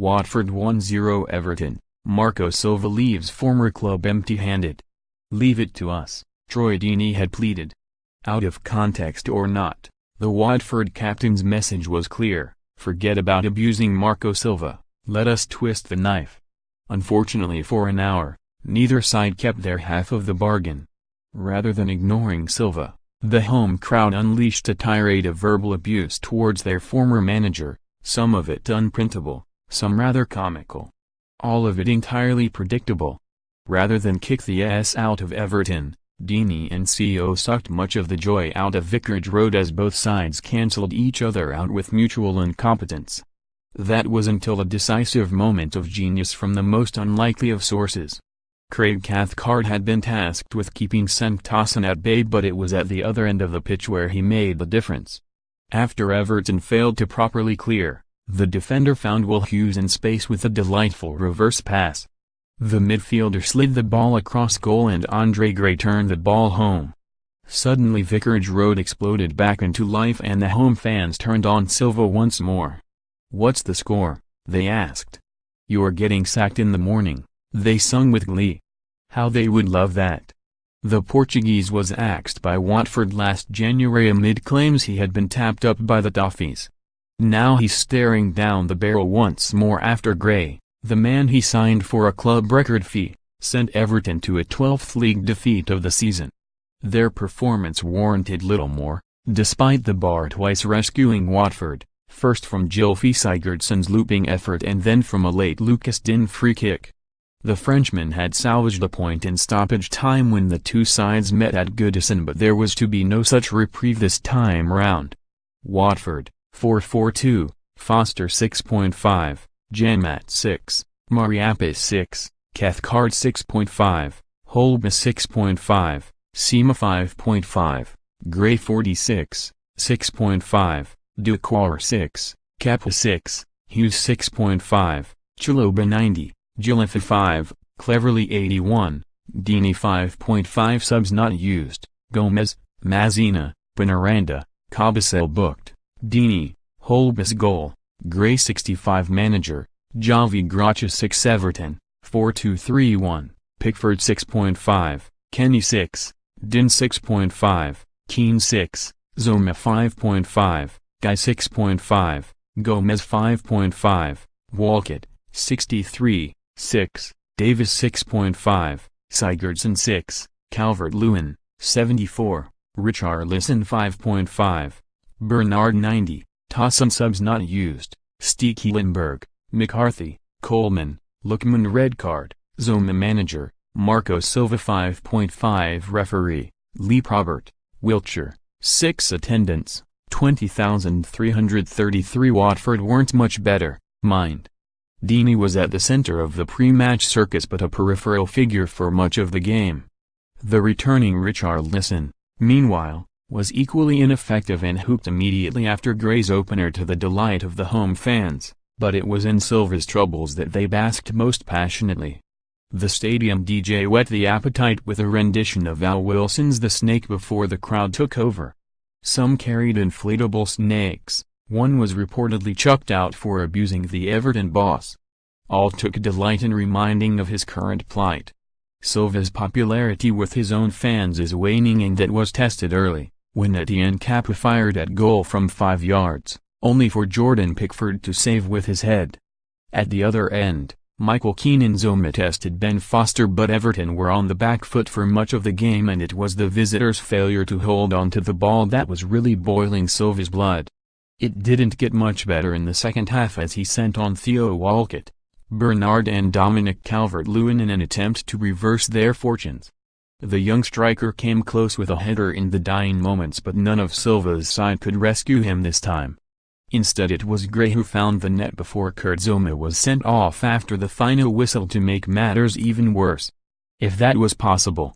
Watford 1-0 Everton. Marco Silva leaves former club empty-handed. "Leave it to us," Troy Deeney had pleaded. Out of context or not, the Watford captain's message was clear: forget about abusing Marco Silva, let us twist the knife. Unfortunately for an hour, neither side kept their half of the bargain. Rather than ignoring Silva, the home crowd unleashed a tirade of verbal abuse towards their former manager, some of it unprintable, some rather comical. All of it entirely predictable. Rather than kick the ass out of Everton, Deeney and CO sucked much of the joy out of Vicarage Road as both sides cancelled each other out with mutual incompetence. That was until a decisive moment of genius from the most unlikely of sources. Craig Cathcart had been tasked with keeping Cenk Tosun at bay, but it was at the other end of the pitch where he made the difference. After Everton failed to properly clear, the defender found Will Hughes in space with a delightful reverse pass. The midfielder slid the ball across goal and Andre Gray turned the ball home. Suddenly Vicarage Road exploded back into life and the home fans turned on Silva once more. "What's the score?" they asked. "You're getting sacked in the morning," they sung with glee. How they would love that. The Portuguese was axed by Watford last January amid claims he had been tapped up by the Toffees. Now he's staring down the barrel once more after Gray, the man he signed for a club record fee, sent Everton to a 12th league defeat of the season. Their performance warranted little more, despite the bar twice rescuing Watford, first from Gylfi Sigurdsson's looping effort and then from a late Lucas Digne free kick. The Frenchman had salvaged a point in stoppage time when the two sides met at Goodison, but there was to be no such reprieve this time round. Watford, 4-4-2, Foster 6.5, Janmat 6, Mariapis 6, Cathcart 6.5, Holbas 6.5, Sema 5.5, Gray 46, 6.5, Duquar 6, Kappa 6, Hughes 6.5, Chaloba 90, Gilliffe 5, Cleverly 81, Deeney 5.5 subs not used, Gomez, Mazina, Benaranda, Cabasel booked, Deeney, Holbas goal, Gray 65 manager, Javi Gracia 6 Everton, 4-2-3-1, Pickford 6.5, Kenny 6, Din 6.5, Keane 6, Zoma 5.5, Guy 6.5, Gomez 5.5, Walcott, 63, 6, Davis 6.5, Sigurdsson 6, Calvert-Lewin, 74, Richarlison 5.5, Bernard 90, Tosun subs not used, Stekelenburg, McCarthy, Coleman, Lookman red card, Zoma manager, Marco Silva 5.5 referee, Lee Probert, Wiltshire, 6 attendance, 20,333 Watford weren't much better, mind. Deeney was at the center of the pre-match circus but a peripheral figure for much of the game. The returning Richarlison, meanwhile, was equally ineffective and hooped immediately after Gray's opener to the delight of the home fans, but it was in Silva's troubles that they basked most passionately. The stadium DJ whet the appetite with a rendition of Al Wilson's The Snake before the crowd took over. Some carried inflatable snakes, one was reportedly chucked out for abusing the Everton boss. All took delight in reminding of his current plight. Silva's popularity with his own fans is waning, and that was tested early, when Etienne Kappa fired at goal from 5 yards, only for Jordan Pickford to save with his head. At the other end, Michael Keane and Zoma tested Ben Foster, but Everton were on the back foot for much of the game, and it was the visitors' failure to hold on to the ball that was really boiling Silva's blood. It didn't get much better in the second half as he sent on Theo Walcott, Bernard and Dominic Calvert-Lewin in an attempt to reverse their fortunes. The young striker came close with a header in the dying moments, but none of Silva's side could rescue him this time. Instead it was Gray who found the net before Kurt Zoma was sent off after the final whistle to make matters even worse. If that was possible.